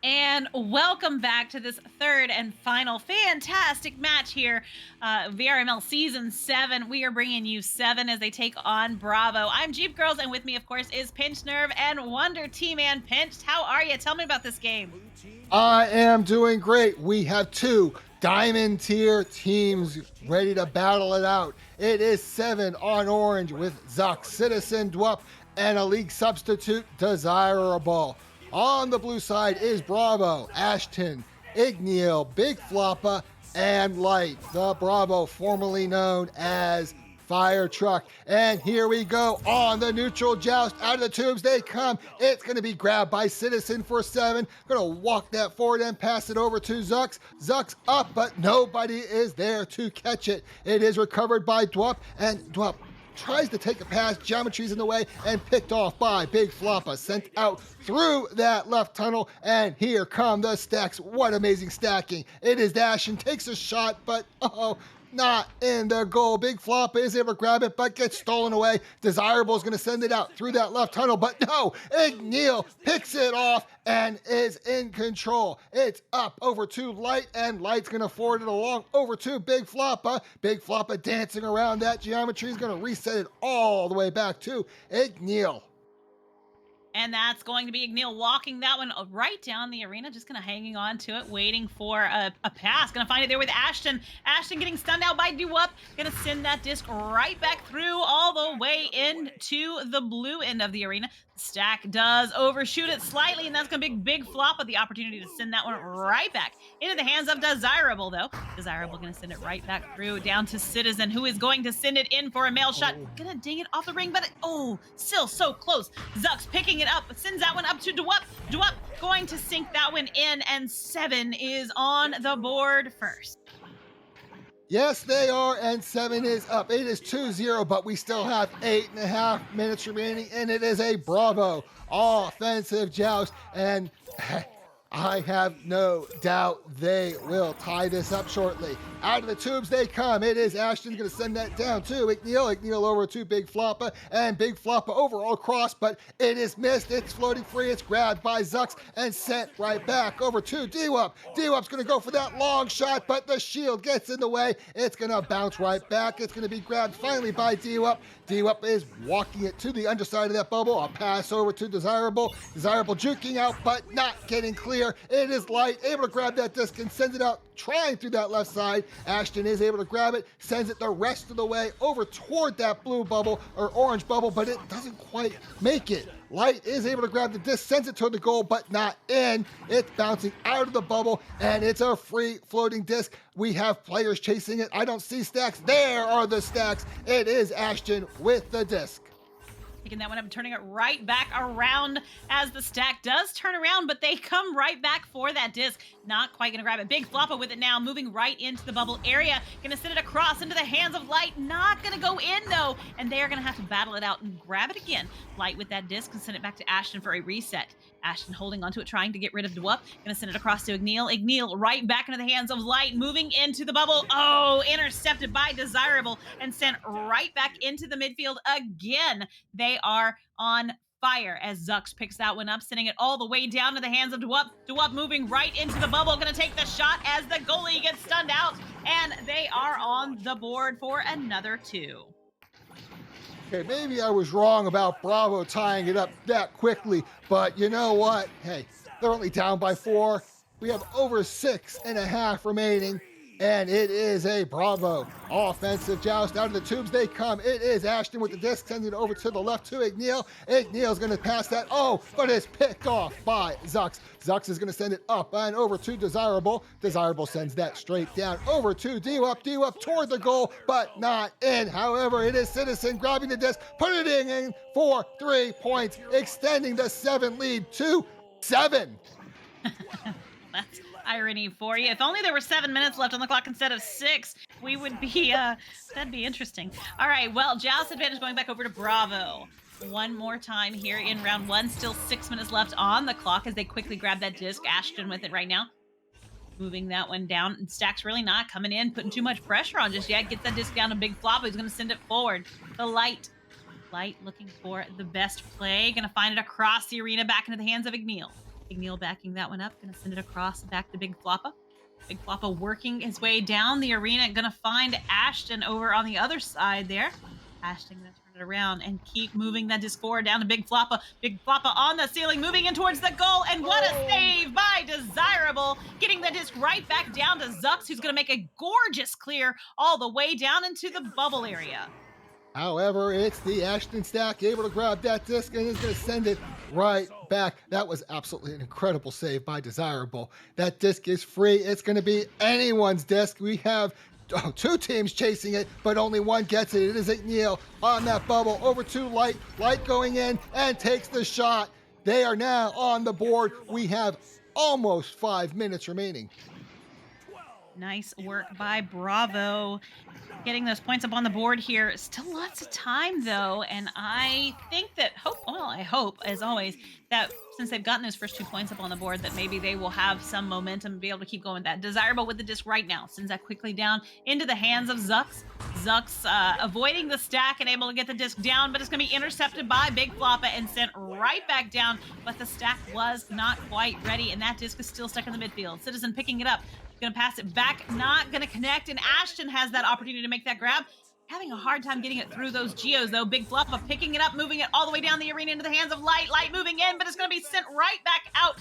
And welcome back to this third and final fantastic match here. VRML Season 7. We are bringing you 7 as they take on Bravo. I'm Jeepgirlz, and with me, of course, is Pinched-Nerve and Wonder T-Man Pinched. How are you? Tell me about this game. I am doing great. We have two diamond tier teams ready to battle it out. It is 7 on orange with Zuck, Citizen Dwup, and a league substitute, Desirable. On the blue side is Bravo, Ashton, Igneal, Big Floppa, and Light, the Bravo formerly known as Fire Truck. And here we go on the neutral joust. Out of the tubes they come. It's going to be grabbed by Citizen for 7. Going to walk that forward and pass it over to Zucks. Zucks up, but nobody is there to catch it. It is recovered by Dwup, and Dwup tries to take a pass, geometry's in the way, and picked off by Big Floppa, sent out through that left tunnel, and here come the stacks. What amazing stacking. It is Dash and takes a shot, but not in the goal. Big Floppa is able to grab it, but gets stolen away. Desirable is going to send it out through that left tunnel, but no, Igneal picks it off and is in control. It's up over to Light, and Light's going to forward it along over to Big Floppa. Big Floppa dancing around that geometry is going to reset it all the way back to Igneal. And that's going to be Igneal walking that one right down the arena, just kind of hanging on to it, waiting for a pass. Going to find it there with Ashton. Ashton getting stunned out by Dwup. Going to send that disc right back through all the way into the blue end of the arena. Stack does overshoot it slightly, and that's going to be Big Floppa the opportunity to send that one right back into the hands of Desirable, though. Desirable going to send it right back through down to Citizen, who is going to send it in for a mail shot. Going to ding it off the ring, but still so close. Zuck's picking it up, sends that one up to Dwup. Dwup going to sink that one in, and 7 is on the board first. Yes, they are, and 7 is up. It is 2-0, but we still have 8.5 minutes remaining, and it is a Bravo offensive joust, and I have no doubt they will tie this up shortly. Out of the tubes they come. It is Ashton going to send that down to Igneal. Igneal over to Big Floppa, and Big Floppa overall cross, but it is missed. It's floating free. It's grabbed by Zucks and sent right back over to Dwup. Dwup's going to go for that long shot, but the shield gets in the way. It's going to bounce right back. It's going to be grabbed finally by Dwup. Dwup is walking it to the underside of that bubble. A pass over to Desirable. Desirable juking out, but not getting clear. It is Light, able to grab that disc and sends it out, trying through that left side. Ashton is able to grab it, sends it the rest of the way over toward that blue bubble or orange bubble, but it doesn't quite make it. Light is able to grab the disc, sends it toward the goal, but not in. It's bouncing out of the bubble, and it's a free floating disc. We have players chasing it. I don't see stacks. There are the stacks. It is Ashton with the disc. Picking that one up and turning it right back around as the stack does turn around, but they come right back for that disc. Not quite going to grab it. Big Floppa with it now, moving right into the bubble area. Going to send it across into the hands of Light. Not going to go in, though, and they are going to have to battle it out and grab it again. Light with that disc and send it back to Ashton for a reset. Ashton holding onto it, trying to get rid of Dwup. Going to send it across to Igneal. Igneal right back into the hands of Light, moving into the bubble. Intercepted by Desirable and sent right back into the midfield again. They are on fire as Zucks picks that one up, sending it all the way down to the hands of Dwup. Dwup moving right into the bubble, going to take the shot as the goalie gets stunned out, and they are on the board for another 2. Okay, maybe I was wrong about Bravo tying it up that quickly, but you know what? Hey, they're only down by 4. We have over 6.5 remaining, and it is a Bravo offensive joust. Out of the tubes they come. It is Ashton with the disc, sending it over to the left to Igneal. Igneal's going to pass that. But it's picked off by Zucks. Zucks is going to send it up and over to Desirable. Desirable sends that straight down over to Dwup. Dwup toward the goal, but not in. However, it is Citizen grabbing the disc, putting it in for 3 points, extending the 7 lead to 7. That's irony for you. If only there were 7 minutes left on the clock instead of 6, we would be, that'd be interesting. All right, well, joust advantage going back over to Bravo. One more time here in round 1. Still 6 minutes left on the clock as they quickly grab that disc. Ashton with it right now. Moving that one down. And Stack's really not coming in, putting too much pressure on just yet. Gets that disc down to Big Floppa. He's going to send it forward. The Light. Light looking for the best play. Going to find it across the arena back into the hands of Igneal. Igneel backing that one up. Gonna send it across back to Big Floppa. Big Floppa working his way down the arena. Gonna find Ashton over on the other side there. Ashton gonna turn it around and keep moving that disc forward down to Big Floppa. Big Floppa on the ceiling, moving in towards the goal. And what a save by Desirable, getting the disc right back down to Zux, who's gonna make a gorgeous clear all the way down into the bubble area. However, it's the Ashton stack able to grab that disc and is going to send it right back. That was absolutely an incredible save by Desirable. That disc is free. It's going to be anyone's disc. We have two teams chasing it, but only one gets it. It is Igneel on that bubble over to Light. Light going in and takes the shot. They are now on the board. We have almost 5 minutes remaining. Nice work by Bravo. Getting those points up on the board here. Still lots of time though, and I think that I hope, as always, that since they've gotten those first 2 points up on the board, that maybe they will have some momentum and be able to keep going with that. Desirable with the disc right now. Sends that quickly down into the hands of Zux. Zux avoiding the stack and able to get the disc down, but it's going to be intercepted by Big Floppa and sent right back down. But the stack was not quite ready, and that disc is still stuck in the midfield. Citizen picking it up. Gonna pass it back, not gonna connect, and Ashton has that opportunity to make that grab. Having a hard time getting it through those geos though. Big Floppa picking it up, moving it all the way down the arena into the hands of Light. Light moving in, but it's gonna be sent right back out.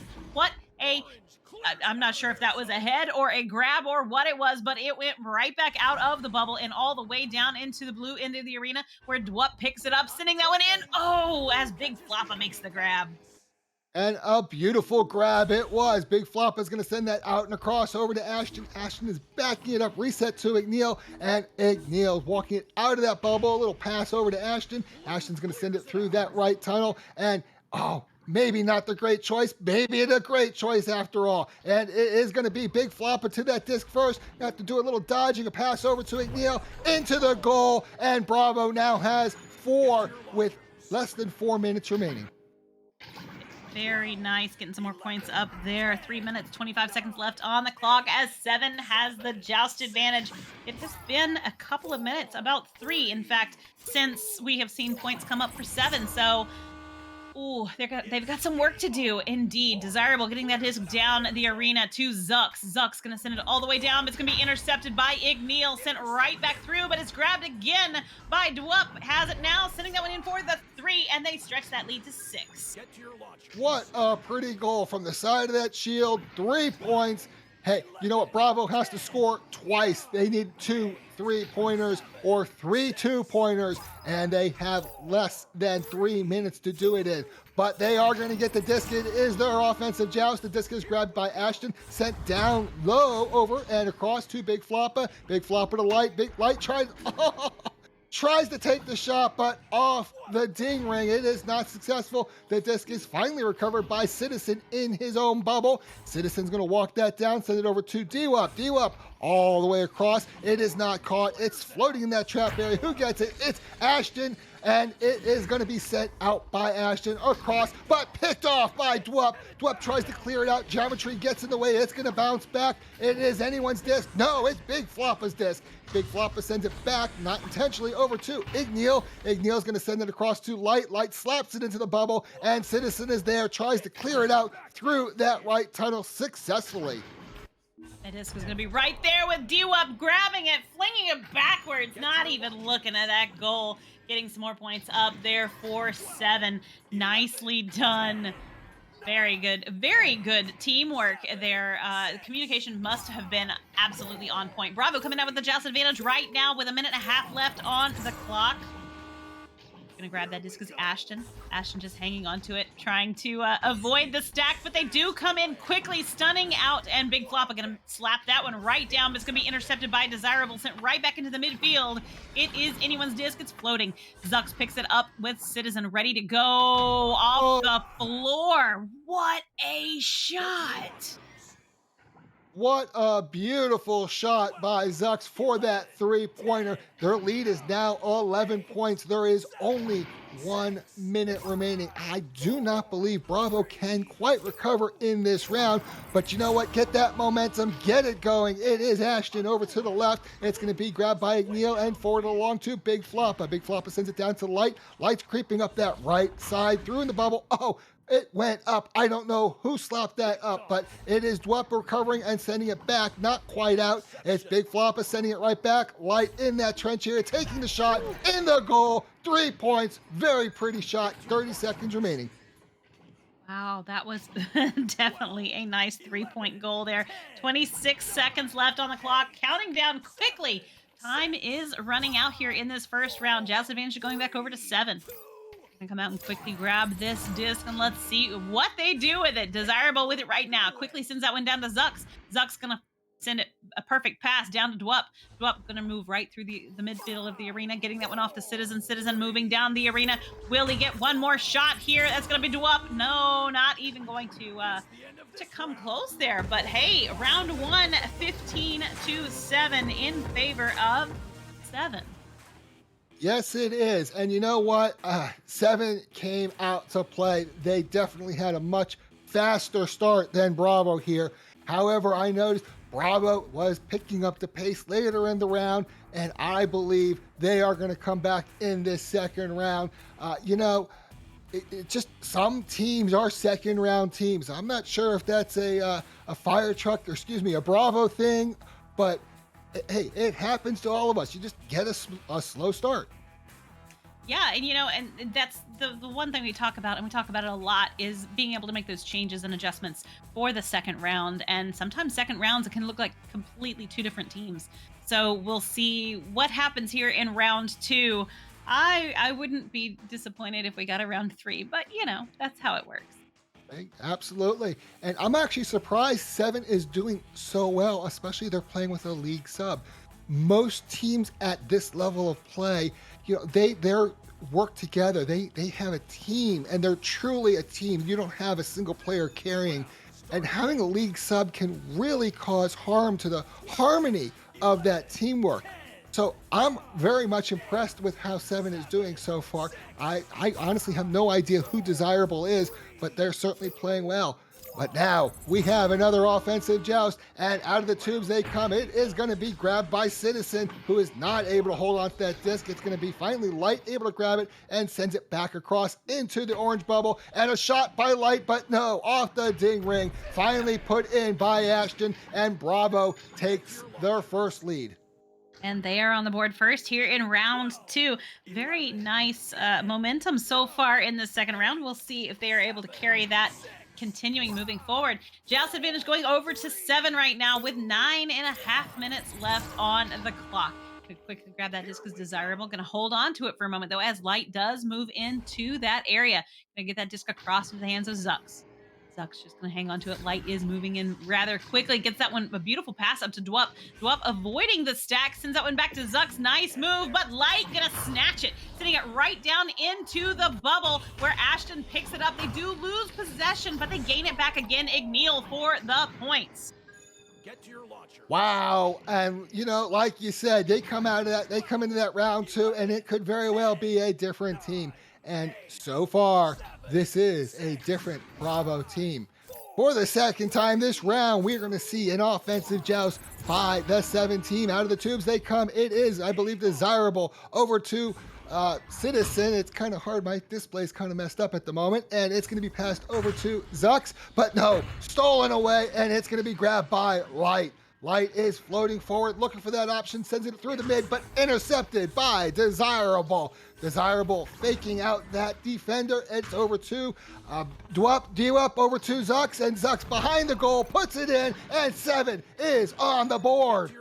I'm not sure if that was a head or a grab or what it was, but it went right back out of the bubble and all the way down into the blue end of the arena where Dwup picks it up, sending that one in. Oh, as Big Floppa makes the grab. And a beautiful grab it was. Big Flop is going to send that out and across over to Ashton. Ashton is backing it up, reset to Igneel, and Igneel walking it out of that bubble. A little pass over to Ashton. Ashton's going to send it through that right tunnel, and maybe not the great choice. Maybe it's a great choice after all. And it is going to be Big Floppa to that disc first. You have to do a little dodging, a pass over to Igneel into the goal, and Bravo now has 4 with less than 4 minutes remaining. Very nice. Getting some more points up there. 3 minutes, 25 seconds left on the clock as 7 has the joust advantage. It has been a couple of minutes, about 3, in fact, since we have seen points come up for 7. So, they've got some work to do, indeed. Desirable getting that disc down the arena to Zux. Zux going to send it all the way down, but it's going to be intercepted by Igneel. Sent right back through, but it's grabbed again by Dwup. Has it now, sending that one in for the 3, and they stretch that lead to 6. What a pretty goal from the side of that shield. 3 points. Hey, you know what? Bravo has to score twice. They need 2 3-pointers or 3 2-pointers, and they have less than 3 minutes to do it in. But they are going to get the disc. It is their offensive joust. The disc is grabbed by Ashton, sent down low over and across to Big Floppa. Big Floppa to Light. Big Light tries to take the shot, but off the ding ring. It is not successful. The disc is finally recovered by Citizen in his own bubble. Citizen's going to walk that down, send it over to Dwup. Dwup all the way across. It is not caught. It's floating in that trap area. Who gets it? It's Ashton, and it is going to be sent out by Ashton across, but picked off by Dwup. Dwup tries to clear it out. Geometry gets in the way. It's going to bounce back. It is anyone's disc. No, it's Big Floppa's disc. Big Floppa sends it back, not intentionally, over to Igneel. Igneel's going to send it across to Light. Light slaps it into the bubble, and Citizen is there, tries to clear it out through that right tunnel successfully. That disc was going to be right there with Dwup grabbing it, flinging it backwards, not even looking at that goal. Getting some more points up there for 7. Nicely done. Very good teamwork there. Communication must have been absolutely on point. Bravo coming out with the joust advantage right now with 1.5 minutes left on the clock. Gonna grab that disc is Ashton. Ashton just hanging on to it, trying to avoid the stack, but they do come in quickly, stunning out, and Big Floppa gonna slap that one right down, but it's gonna be intercepted by Desirable, sent right back into the midfield. It is anyone's disc, it's floating. Zux picks it up with Citizen ready to go off the floor. What a shot! What a beautiful shot by Zux for that 3-pointer. Their lead is now 11 points. There is only 1 minute remaining. I do not believe Bravo can quite recover in this round, but you know what? Get that momentum, get it going. It is Ashton over to the left. It's going to be grabbed by Neil and forward along to Big Floppa. Big Floppa sends it down to Light. Light's creeping up that right side, through in the bubble. Oh, it went up. I don't know who slapped that up, but it is Dwep recovering and sending it back. Not quite out. It's Big Floppa sending it right back. Light in that trench here, taking the shot in the goal. 3 points. Very pretty shot. 30 seconds remaining. Wow, that was definitely a nice 3-point goal there. 26 seconds left on the clock, counting down quickly. Time is running out here in this first round. Jazz advantage going back over to 7. Gonna come out and quickly grab this disc and let's see what they do with it. Desirable with it right now. Quickly sends that one down to Zux. Zux gonna send it a perfect pass down to Dwep. Dwep gonna move right through the midfield of the arena, getting that one off to Citizen. Citizen moving down the arena. Will he get one more shot here? That's gonna be Dwep. No, not even going to come close there. But hey, round 1, 15-7 in favor of 7. Yes, it is. And you know what? 7 came out to play. They definitely had a much faster start than Bravo here. However, I noticed Bravo was picking up the pace later in the round, and I believe they are going to come back in this second round. It just some teams are second round teams. I'm not sure if that's a fire truck, or excuse me, a Bravo thing, but hey, it happens to all of us. You just get a slow start. Yeah, and that's the one thing we talk about, and we talk about it a lot, is being able to make those changes and adjustments for the second round. And sometimes second rounds can look like completely two different teams. So we'll see what happens here in round 2. I wouldn't be disappointed if we got a round 3, but that's how it works. Absolutely. And I'm actually surprised 7 is doing so well, especially they're playing with a league sub. Most teams at this level of play, they're work together. They have a team, and they're truly a team. You don't have a single player carrying. And having a league sub can really cause harm to the harmony of that teamwork. So I'm very much impressed with how 7 is doing so far. I honestly have no idea who Desirable is, but they're certainly playing well. But now we have another offensive joust, and out of the tubes they come. It is going to be grabbed by Citizen, who is not able to hold on to that disc. It's going to be finally Light able to grab it and sends it back across into the orange bubble. And a shot by Light, but no, off the ding ring. Finally put in by Ashton, and Bravo takes their first lead. And they are on the board first here in round 2. Very nice momentum so far in the second round. We'll see if they are able to carry that continuing moving forward. Joust advantage going over to 7 right now with 9.5 minutes left on the clock. Quickly grab that disc, because Desirable going to hold on to it for a moment, though, as Light does move into that area. Going to get that disc across into the hands of Zux. Zux just going to hang on to it. Light is moving in rather quickly. Gets that one, a beautiful pass up to Dwep. Dwep avoiding the stack, sends that one back to Zux. Nice move, but Light going to snatch it, sending it right down into the bubble where Ashton picks it up. They do lose possession, but they gain it back again. Igneel for the points. Get to your launcher. Wow. And like you said, they come into that round 2, and it could very well be a different team. And so far, this is a different Bravo team. For the second time this round, we're going to see an offensive joust by the 7 team. Out of the tubes they come. It is, I believe, Desirable over to Citizen. It's kind of hard. My display's kind of messed up at the moment. And it's going to be passed over to Zux. But no, stolen away, and it's going to be grabbed by Light. Light is floating forward, looking for that option, sends it through the mid, but intercepted by Desirable. Desirable faking out that defender. It's over to Dwep over to Zux, and Zux behind the goal, puts it in, and 7 is on the board.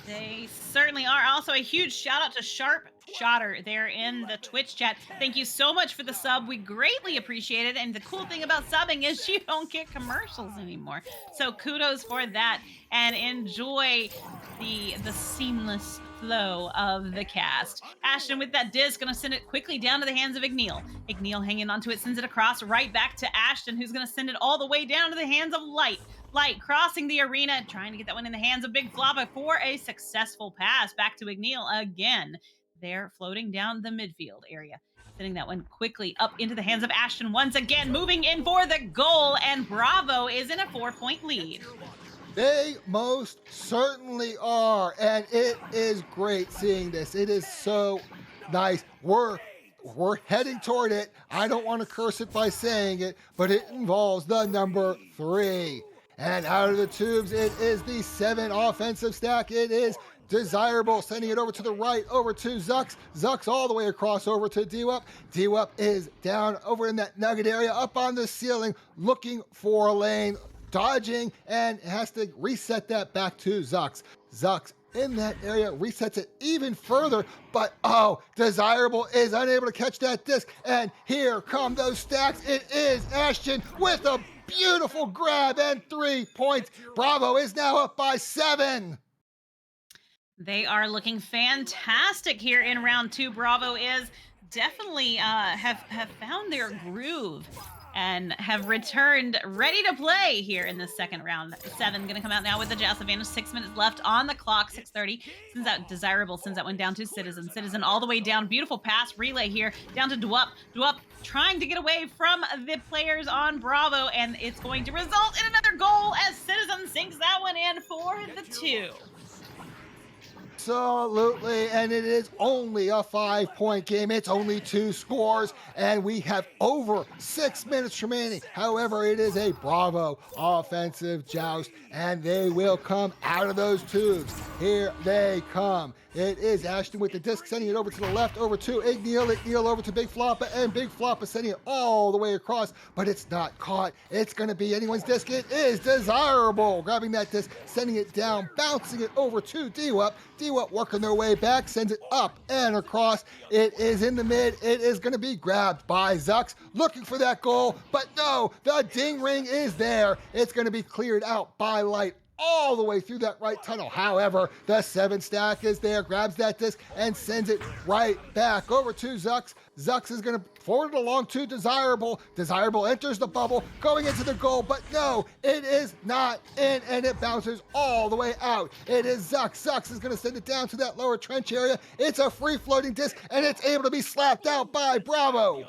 They certainly are. Also, a huge shout out to Sharp Shotter there in the Twitch chat. Thank you so much for the sub. We greatly appreciate it. And the cool thing about subbing is you don't get commercials anymore. So kudos for that, and enjoy the seamless flow of the cast. Ashton with that disc, going to send it quickly down to the hands of Igneel. Igneel hanging onto it, sends it across right back to Ashton, who's going to send it all the way down to the hands of Light. Light crossing the arena, trying to get that one in the hands of Big Floppa for a successful pass back to Igneel again. They're floating down the midfield area. Sending that one quickly up into the hands of Ashton once again, moving in for the goal, and Bravo is in a 4-point lead. They most certainly are, and it is great seeing this. It is so nice. We're heading toward it. I don't want to curse it by saying it, but it involves the number 3. And out of the tubes, it is the 7 offensive stack. It is Desirable, sending it over to the right, over to Zux. Zux all the way across over to D-Wup. D-Wup is down over in that nugget area, up on the ceiling, looking for a lane, dodging, and has to reset that back to Zux. Zux in that area resets it even further, but Desirable is unable to catch that disc, and here come those stacks. It is Ashton with a beautiful grab and 3 points. Bravo is now up by 7. They are looking fantastic here in round 2. Bravo is definitely have found their groove and have returned ready to play here in the second round. 7 going to come out now with the Joust advantage. 6 minutes left on the clock. 6:30. Sends out Desirable. Sends that one down to Citizen. Citizen all the way down. Beautiful pass relay here down to Dwup. Dwup trying to get away from the players on Bravo, and it's going to result in another goal as Citizen sinks that one in for the 2. Absolutely, and it is only a 5-point game. It's only 2 scores, and we have over 6 minutes remaining. However, it is a Bravo offensive joust, and they will come out of those tubes. Here they come. It is Ashton with the disc, sending it over to the left, over to Igneal. Igneal over to Big Floppa, and Big Floppa sending it all the way across, but it's not caught. It's going to be anyone's disc. It is Desirable grabbing that disc, sending it down, bouncing it over to D-Wup. D-Wup working their way back, sends it up and across. It is in the mid. It is going to be grabbed by Zux, looking for that goal, but no, the ding ring is there. It's going to be cleared out by Light all the way through that right tunnel. However, the 7 stack is there, grabs that disc, and sends it right back over to Zux. Zux is going to forward it along to Desirable. Desirable enters the bubble, going into the goal, but no, it is not in, and it bounces all the way out. It is Zux. Zux is going to send it down to that lower trench area. It's a free-floating disc, and it's able to be slapped out by Bravo.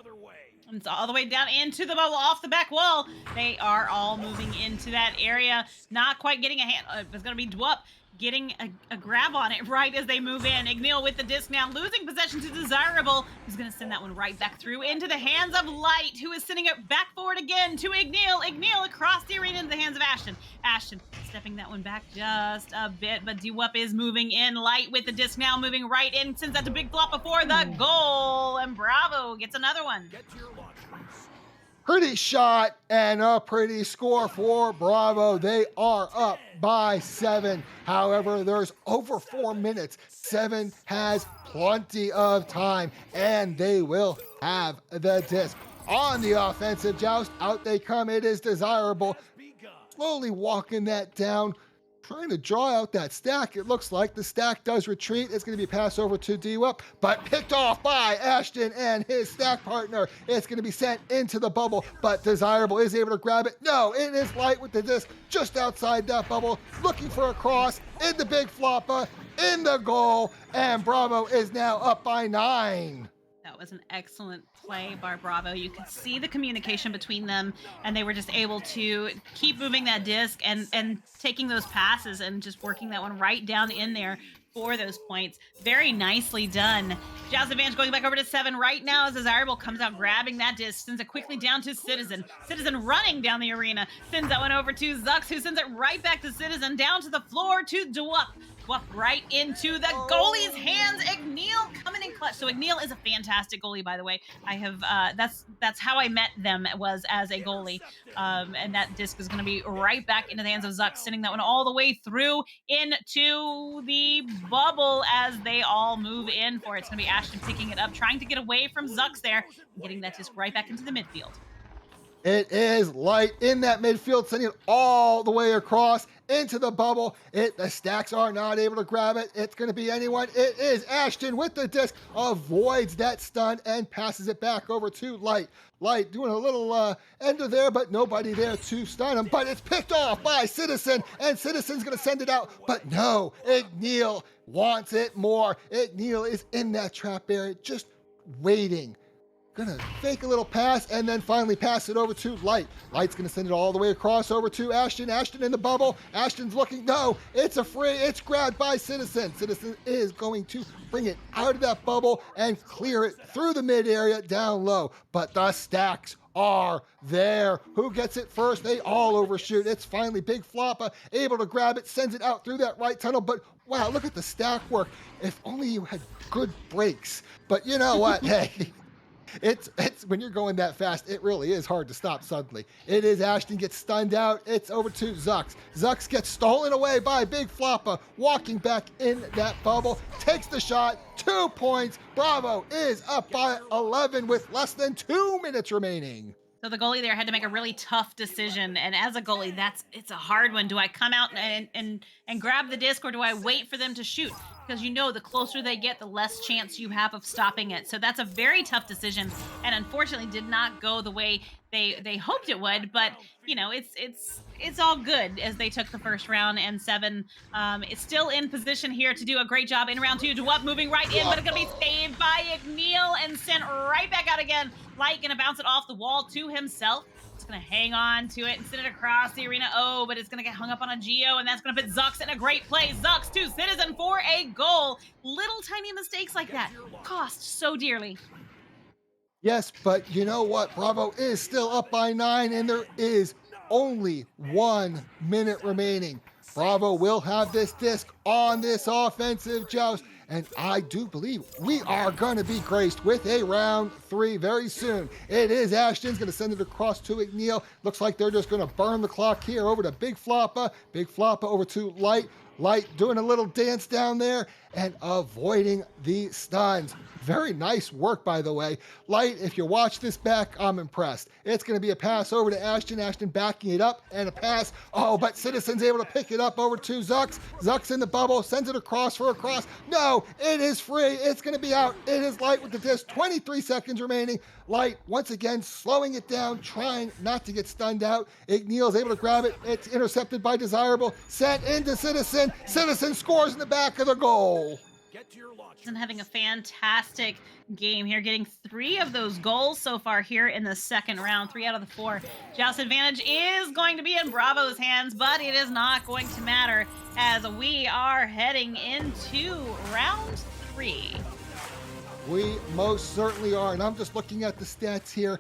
It's all the way down into the bubble, off the back wall. They are all moving into that area. Not quite getting a hand. It's going to be Dwup getting a grab on it right as they move in. Igneal with the disc now, losing possession to Desirable. He's going to send that one right back through into the hands of Light, who is sending it back forward again to Igneal. Igneal across the arena into the hands of Ashton. Ashton stepping that one back just a bit, but Dwup is moving in. Light with the disc now, moving right in, sends that to Big Flop before the goal, and Bravo gets another one. Pretty shot and a pretty score for Bravo. They are up by 7. However, there's over 4 minutes. 7 has plenty of time, and they will have the disc. On the offensive joust, out they come. It is Desirable, slowly walking that down, trying to draw out that stack. It looks like the stack does retreat. It's going to be passed over to D-Wup, but picked off by Ashton and his stack partner. It's going to be sent into the bubble, but Desirable is able to grab it. No, it is Light with the disc just outside that bubble, looking for a cross in the Big Floppa, in the goal, and Bravo is now up by 9. That was an excellent play by Bravo. You could see the communication between them, and they were just able to keep moving that disc and taking those passes and just working that one right down in there for those points. Very nicely done. Joust advantage going back over to 7 right now as Desirable comes out grabbing that disc, sends it quickly down to Citizen. Citizen running down the arena, sends that one over to Zux, who sends it right back to Citizen, down to the floor to Dwup. Dwup right into the goalie's hands. Igneal coming in clutch. So Igneal is a fantastic goalie, by the way. I have that's how I met them, was as a goalie. And that disc is going to be right back into the hands of Zux, sending that one all the way through into the bubble as they all move in for it. It's going to be Ashton picking it up, trying to get away from Zux there, and getting that disc right back into the midfield. It is Light in that midfield, sending it all the way across into the bubble. The stacks are not able to grab it. It's going to be anyone. It is Ashton with the disc, avoids that stun and passes it back over to Light. Light doing a little ender there, but nobody there to stun him. But it's picked off by Citizen, and Citizen's going to send it out. But no, Igneal wants it more. Igneal is in that trap area, just waiting gonna fake a little pass and then finally pass it over to Light. Light's gonna send it all the way across over to Ashton. Ashton in the bubble. Ashton's looking, no, it's a free, it's grabbed by Citizen. Citizen is going to bring it out of that bubble and clear it through the mid area down low. But the stacks are there. Who gets it first? They all overshoot. It's finally Big Floppa able to grab it, sends it out through that right tunnel. But wow, look at the stack work. If only you had good brakes. But you know what? Hey, it's when you're going that fast, it really is hard to stop suddenly. It is Ashton gets stunned out. It's over to Zux. Zux gets stolen away by Big Floppa, walking back in that bubble, takes the shot, 2 points. Bravo is up by 11 with less than 2 minutes remaining. So the goalie there had to make a really tough decision, and as a goalie, it's a hard one. Do I come out and grab the disc, or do I wait for them to shoot? Because you know the closer they get, the less chance you have of stopping it. So that's a very tough decision, and unfortunately did not go the way they hoped it would. But you know, it's all good as they took the first round, and Seven is still in position here to do a great job in round 2. Dewup moving right in, but it's gonna be saved by Igneal and sent right back out again. Light gonna bounce it off the wall to himself. It's gonna hang on to it and send it across the arena. Oh, but it's gonna get hung up on a Geo, and that's gonna put Zux in a great play. Zux to Citizen for a goal. Little tiny mistakes like that cost so dearly. Yes, but you know what? Bravo is still up by 9, and there is only 1 minute remaining. Bravo will have this disc on this offensive joust, and I do believe we are going to be graced with a round 3 very soon. It is Ashton's going to send it across to Igneal. Looks like they're just going to burn the clock here over to Big Floppa. Big Floppa over to Light. Light doing a little dance down there and avoiding the stuns. Very nice work, by the way. Light, if you watch this back, I'm impressed. It's going to be a pass over to Ashton. Ashton backing it up and a pass. Oh, but Citizen's able to pick it up over to Zux. Zux in the bubble, sends it across for a cross. No, it is free. It's going to be out. It is Light with the disc. 23 seconds remaining. Light, once again, slowing it down, trying not to get stunned out. Igneal's able to grab it. It's intercepted by Desirable. Sent into Citizen. Citizen scores in the back of the goal. Get to your launcher. And having a fantastic game here, getting 3 of those goals so far here in the second round. 3 out of the 4. Joust advantage is going to be in Bravo's hands, but it is not going to matter as we are heading into round 3. We most certainly are, and I'm just looking at the stats here.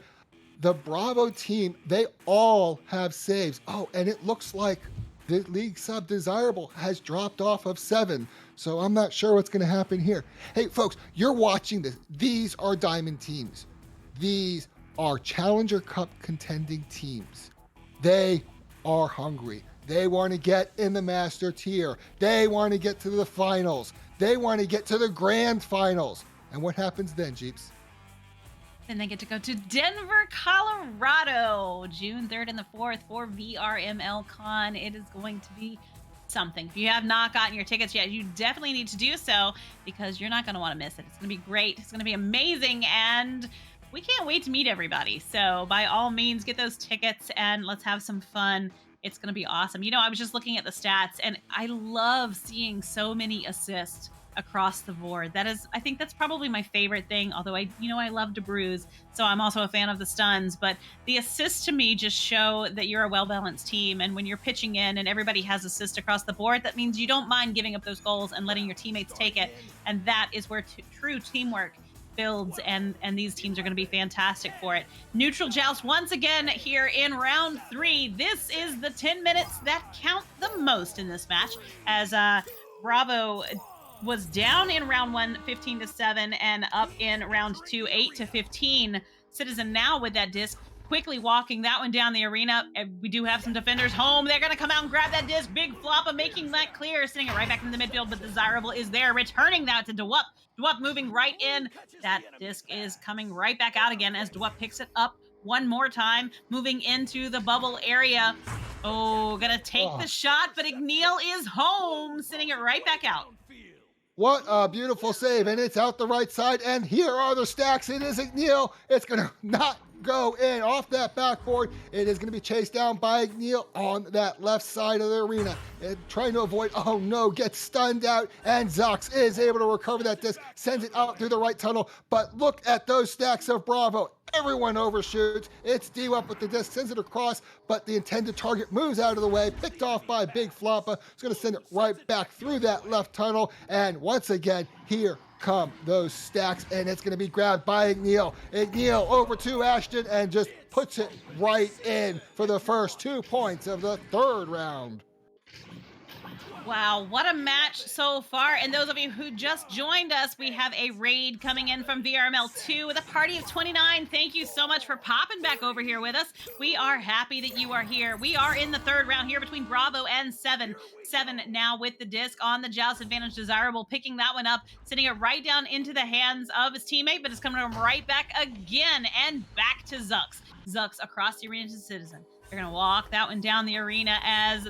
The Bravo team, they all have saves. Oh, and it looks like the league sub Desirable has dropped off of 7, so I'm not sure what's going to happen here. Hey, folks, you're watching this. These are Diamond teams. These are Challenger Cup contending teams. They are hungry. They want to get in the Master tier. They want to get to the finals. They want to get to the grand finals. And what happens then, Jeeps? Then they get to go to Denver, Colorado, June 3rd and the 4th for VRML Con. It is going to be something. If you have not gotten your tickets yet, you definitely need to do so because you're not going to want to miss it. It's going to be great. It's going to be amazing. And we can't wait to meet everybody. So by all means, get those tickets and let's have some fun. It's going to be awesome. You know, I was just looking at the stats and I love seeing so many assists across the board. I think that's probably my favorite thing, although I love to bruise, so I'm also a fan of the stuns, but the assists to me just show that you're a well-balanced team, and when you're pitching in and everybody has assists across the board, that means you don't mind giving up those goals and letting your teammates take it, and that is where true teamwork builds, and these teams are going to be fantastic for it. Neutral joust once again here in round 3. This is the 10 minutes that count the most in this match, as Bravo was down in round 1 15-7 and up in round 2 8-15. Citizen now with that disc quickly walking that one down the arena. We do have some defenders home. They're going to come out and grab that disc. Big Floppa making that clear, sending it right back into the midfield, but Desirable is there, returning that to Dewup. Dewup moving right in. That disc is coming right back out again as Dewup picks it up one more time, moving into the bubble area. Oh, gonna take the shot, but Igneal is home, sending it right back out. What a beautiful save, and it's out the right side, and here are the stacks. It is Igneal. It's going to not go in off that backboard. It is going to be chased down by Neil on that left side of the arena. And trying to avoid, oh no, gets stunned out, and Zux is able to recover that disc, sends it out through the right tunnel. But look at those stacks of Bravo. Everyone overshoots. It's D-Up with the disc, sends it across, but the intended target moves out of the way, picked off by Big Floppa. It's going to send it right back through that left tunnel, and once again, here come those stacks, and it's going to be grabbed by Igneal. Igneal over to Ashton and just puts it right in for the first 2 points of the third round. Wow, what a match so far. And those of you who just joined us, we have a raid coming in from VRML 2 with a party of 29. Thank you so much for popping back over here with us. We are happy that you are here. We are in the third round here between Bravo and Seven. Seven now with the disc on the Joust advantage. Desirable picking that one up, sending it right down into the hands of his teammate, but it's coming right back again and back to Zux. Zux across the arena to Citizen. They're going to walk that one down the arena as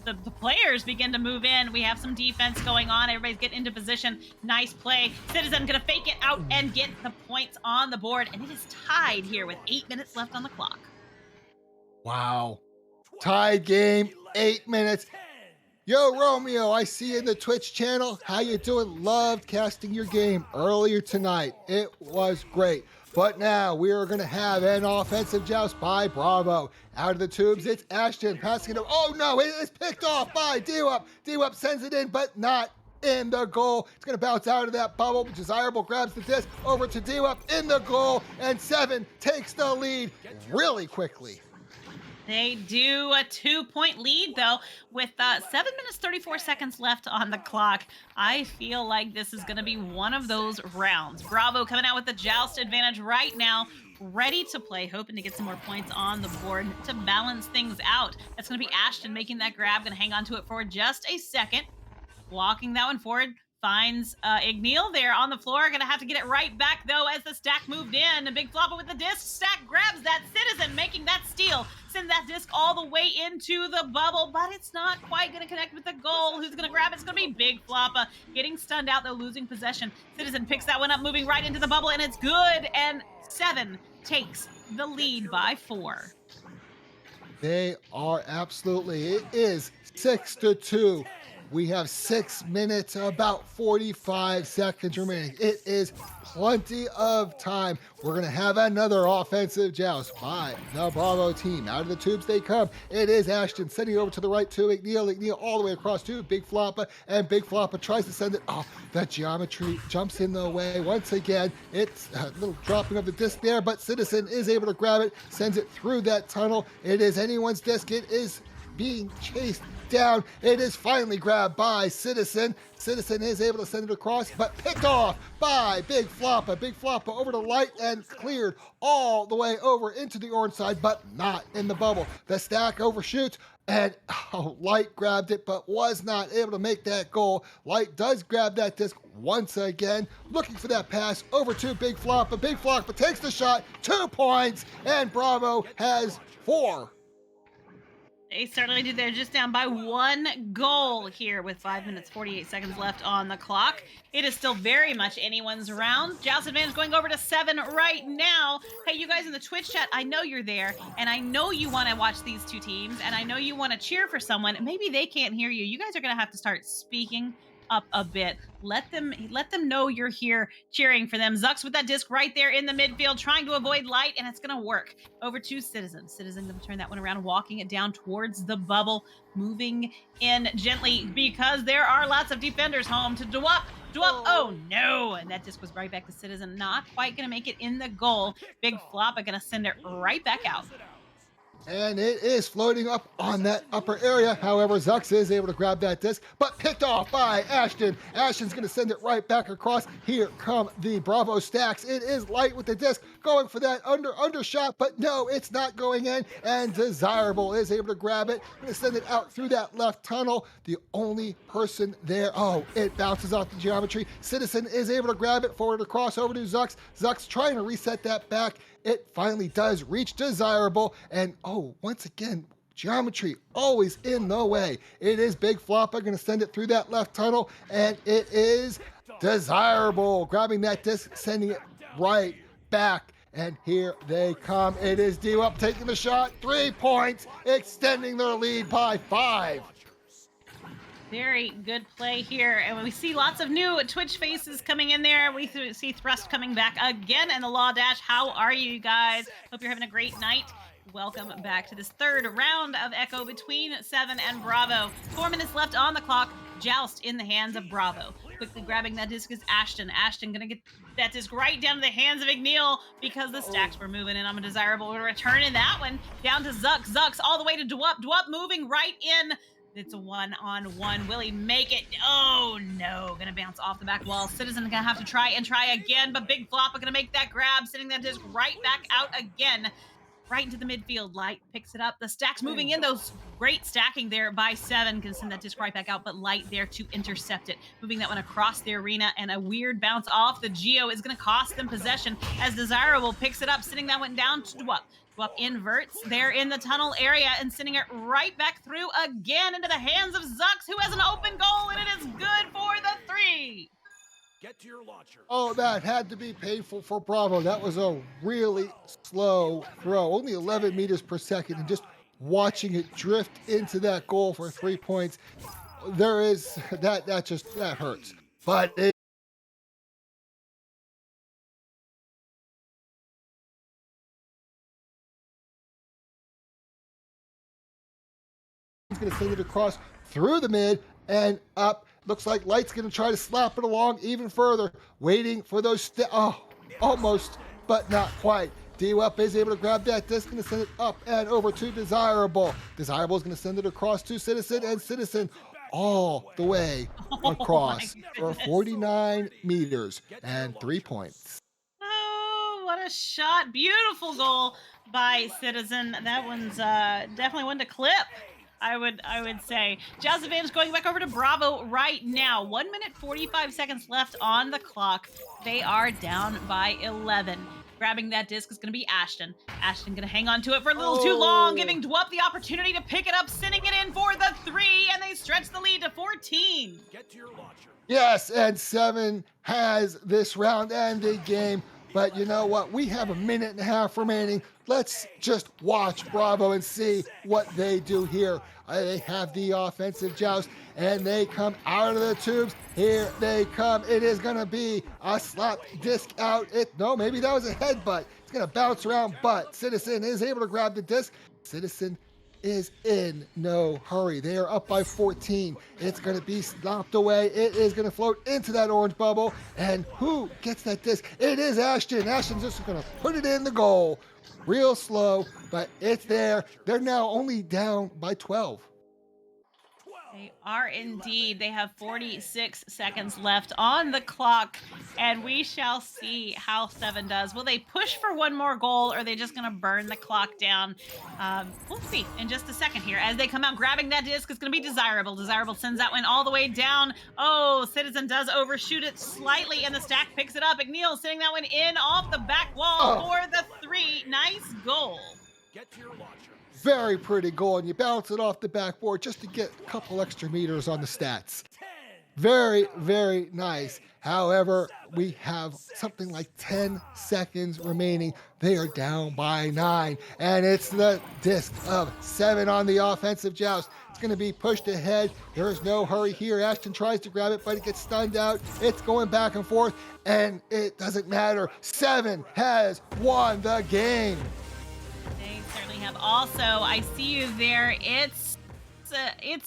the players begin to move in. We have some defense going on. Everybody's getting into position. Nice play. Citizen gonna fake it out and get the points on the board. And it is tied here with 8 minutes left on the clock. Wow. Tied game, 8 minutes. Yo, Romeo, I see you in the Twitch channel. How you doing? Loved casting your game earlier tonight. It was great. But now we are going to have an offensive joust by Bravo. Out of the tubes, it's Ashton passing it. Oh no, it is picked off by D-Up. D-Up sends it in, but not in the goal. It's going to bounce out of that bubble. Desirable grabs the disc over to D-Up in the goal, and Seven takes the lead really quickly. They do a 2-point lead, though, with 7 minutes, 34 seconds left on the clock. I feel like this is going to be one of those rounds. Bravo coming out with the joust advantage right now, ready to play, hoping to get some more points on the board to balance things out. That's going to be Ashton making that grab, going to hang on to it for just a second. Walking that one forward. Finds Igneal there on the floor. Gonna have to get it right back, though, as the stack moved in. A Big Floppa with the disc. Stack grabs that Citizen, making that steal. Sends that disc all the way into the bubble, but it's not quite gonna connect with the goal. Who's gonna grab it? It's gonna be Big Floppa. Getting stunned out, though, losing possession. Citizen picks that one up, moving right into the bubble, and it's good. And Seven takes the lead by 4. They are absolutely. It is 6-2. We have 6 minutes, about 45 seconds remaining. It is plenty of time. We're going to have another offensive joust by the Bravo team. Out of the tubes they come. It is Ashton sending it over to the right to Igneal. Igneal all the way across to Big Floppa, and Big Floppa tries to send it. Oh, that geometry jumps in the way. Once again, it's a little dropping of the disc there, but Citizen is able to grab it, sends it through that tunnel. It is anyone's disc. It is being chased down. It is finally grabbed by Citizen. Citizen is able to send it across, but picked off by Big Floppa. Big Floppa over to Light and cleared all the way over into the orange side, but not in the bubble. The stack overshoots, and Light grabbed it, but was not able to make that goal. Light does grab that disc once again, looking for that pass over to Big Floppa. Big Floppa takes the shot, 2 points, and Bravo has 4. They certainly do. They're just down by 1 goal here with 5 minutes, 48 seconds left on the clock. It is still very much anyone's round. Joust advantage going over to 7 right now. Hey, you guys in the Twitch chat, I know you're there, and I know you want to watch these two teams, and I know you want to cheer for someone. Maybe they can't hear you. You guys are going to have to start speaking up a bit. Let them know you're here cheering for them. Zux with that disc right there in the midfield, trying to avoid Light, and it's gonna work. Over to Citizen. Citizen gonna turn that one around, walking it down towards the bubble, moving in gently because there are lots of defenders home to Dwup. Oh no! And that disc was right back to Citizen. Not quite gonna make it in the goal. Big Floppa gonna send it right back out. And it is floating up on that upper area. However, Zux is able to grab that disc, but picked off by Ashton. Ashton's going to send it right back across. Here come the Bravo stacks. It is Light with the disc, going for that undershot, but no, it's not going in. And Desirable is able to grab it. Going to send it out through that left tunnel. The only person there. Oh, it bounces off the geometry. Citizen is able to grab it forward across over to Zux. Zux trying to reset that back. It finally does reach Desirable, and once again, geometry always in the way. It is Big Floppa going to send it through that left tunnel, and it is Desirable grabbing that disc, sending it right back. And here they come. It is D-Up taking the shot. 3 points, extending their lead by 5. Very good play here. And when we see lots of new Twitch faces coming in there, we see Thrust coming back again and the Law Dash. How are you guys? Hope you're having a great night. Welcome back to this third round of Echo between Seven and Bravo. 4 minutes left on the clock. Joust in the hands of Bravo. Quickly grabbing that disc is Ashton. Ashton gonna get that disc right down to the hands of Igneel because the stacks were moving in. I'm a desirable return in that one. Down to Zux. Zux all the way to Dwup. Dwup moving right in. It's a 1-on-1. Will he make it? Oh no, gonna bounce off the back wall. Citizen gonna have to try again, but Big Floppa gonna make that grab, sending that disc right back out again. Right into the midfield. Light picks it up. The stacks moving in. Those great stacking there by Seven. Can send that disc right back out, but Light there to intercept it. Moving that one across the arena, and a weird bounce off the Geo is going to cost them possession as Desirable picks it up, sending that one down to Dwup. Dwup inverts there in the tunnel area and sending it right back through again into the hands of Zux, who has an open goal, and it is good for the 3. Get to your launcher. Oh, that had to be painful for Bravo. That was a really slow throw, only 11 meters per second, and just watching it drift into that goal for 3 points, there is that hurts. But it's going to send it across through the mid and up. Looks like Light's going to try to slap it along even further, waiting for those almost, but not quite. D-Up is able to grab that disc and send it up and over to Desirable. Desirable is going to send it across to Citizen, and Citizen all the way across for 49 meters and 3 points. Oh, what a shot. Beautiful goal by Citizen. That one's definitely one to clip. I would say. Jazz Advantage going back over to Bravo right now. 1 minute 45 seconds left on the clock. They are down by 11. Grabbing that disc is going to be Ashton. Ashton going to hang on to it for a little too long, giving Dwup the opportunity to pick it up, sending it in for the 3, and they stretch the lead to 14. Get to your launcher. Yes, and 7 has this round and the game. But you know what? We have a minute and a half remaining. Let's just watch Bravo and see what they do here. They have the offensive joust, and they come out of the tubes. Here they come. It is going to be a slap disc out. No, maybe that was a headbutt. It's going to bounce around, but Citizen is able to grab the disc. Citizen is in no hurry. They are up by 14. It's going to be stomped away. It is going to float into that orange bubble. And who gets that disc? It is Ashton. Ashton's just going to put it in the goal. Real slow, but it's there. They're now only down by 12. They are indeed. They have 46 seconds left on the clock, and we shall see how 7 does. Will they push for one more goal, or are they just going to burn the clock down? We'll see in just a second here. As they come out grabbing that disc, it's going to be Desirable. Desirable sends that one all the way down. Oh, Citizen does overshoot it slightly, and the stack picks it up. Igneel sending that one in off the back wall for the 3. Nice goal. Get to your launcher. Very pretty goal, and you bounce it off the backboard just to get a couple extra meters on the stats. Very, very nice. However, we have something like 10 seconds remaining. They are down by 9, and it's the disc of 7 on the offensive joust. It's going to be pushed ahead. There is no hurry here. Ashton tries to grab it, but it gets stunned out. It's going back and forth, and it doesn't matter. 7 has won the game. They certainly have. Also, I see you there. It's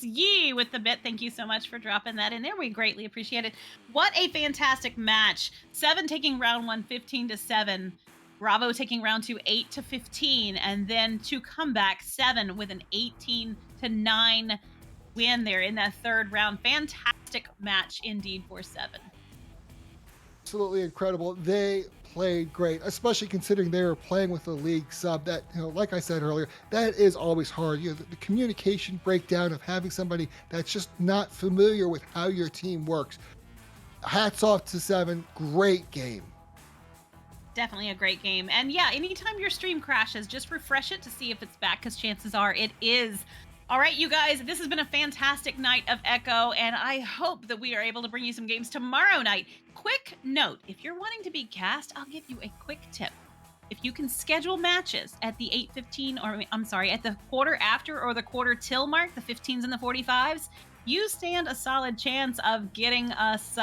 Yee with the bit. Thank you so much for dropping that in there. We greatly appreciate it. What a fantastic match. 7 taking round 1, 15-7. Bravo taking round 2, 8-15, and then to come back 7 with an 18-9 win there in that third round. Fantastic match indeed for 7. Absolutely incredible. They played great, especially considering they were playing with a league sub that, like I said earlier, that is always hard. The communication breakdown of having somebody that's just not familiar with how your team works. Hats off to 7. Great game. Definitely a great game. And yeah, anytime your stream crashes, just refresh it to see if it's back, because chances are it is. All right, you guys, this has been a fantastic night of Echo, and I hope that we are able to bring you some games tomorrow night. Quick note, if you're wanting to be cast, I'll give you a quick tip. if you can schedule matches at the 8:15, or I'm sorry, at the quarter after or the quarter till mark, the 15s and the 45s, you stand a solid chance of getting us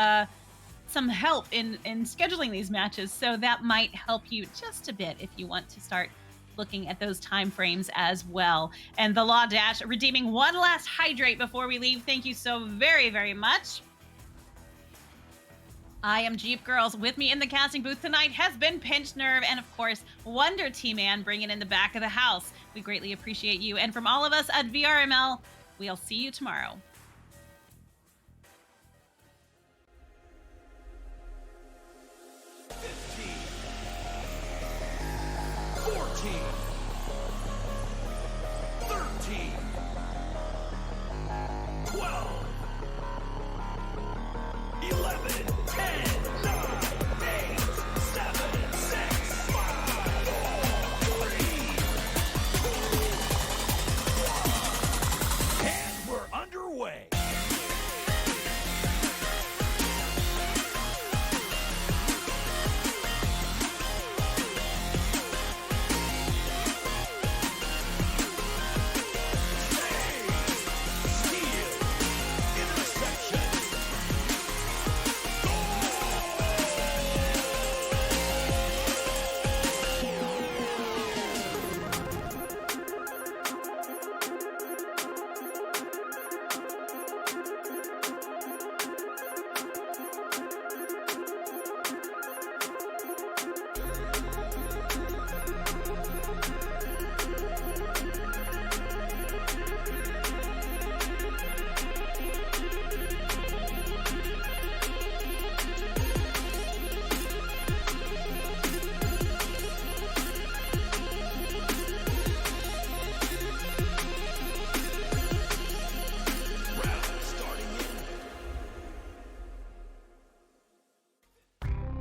some help in scheduling these matches. So that might help you just a bit if you want to start looking at those time frames as well. And the Law Dash redeeming one last hydrate before we leave. Thank you so very, very much. I am Jeepgirlz. With me in the casting booth tonight has been Pinched-Nerve, and of course, Wonder T-Man bringing in the back of the house. We greatly appreciate you. And from all of us at VRML, we'll see you tomorrow.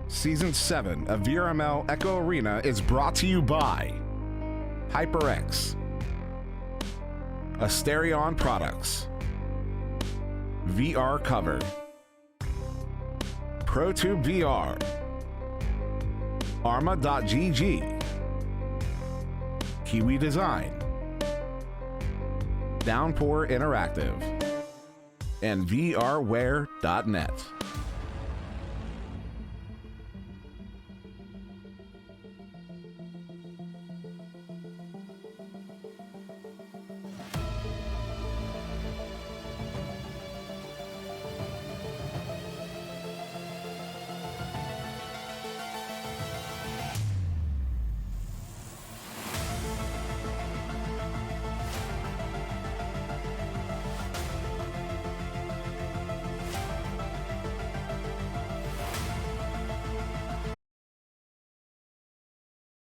Season 7 of VRML Echo Arena is brought to you by HyperX, Asterion Products, VR Cover, ProTube VR, Arma.gg, Kiwi Design, Downpour Interactive, and VRware.net.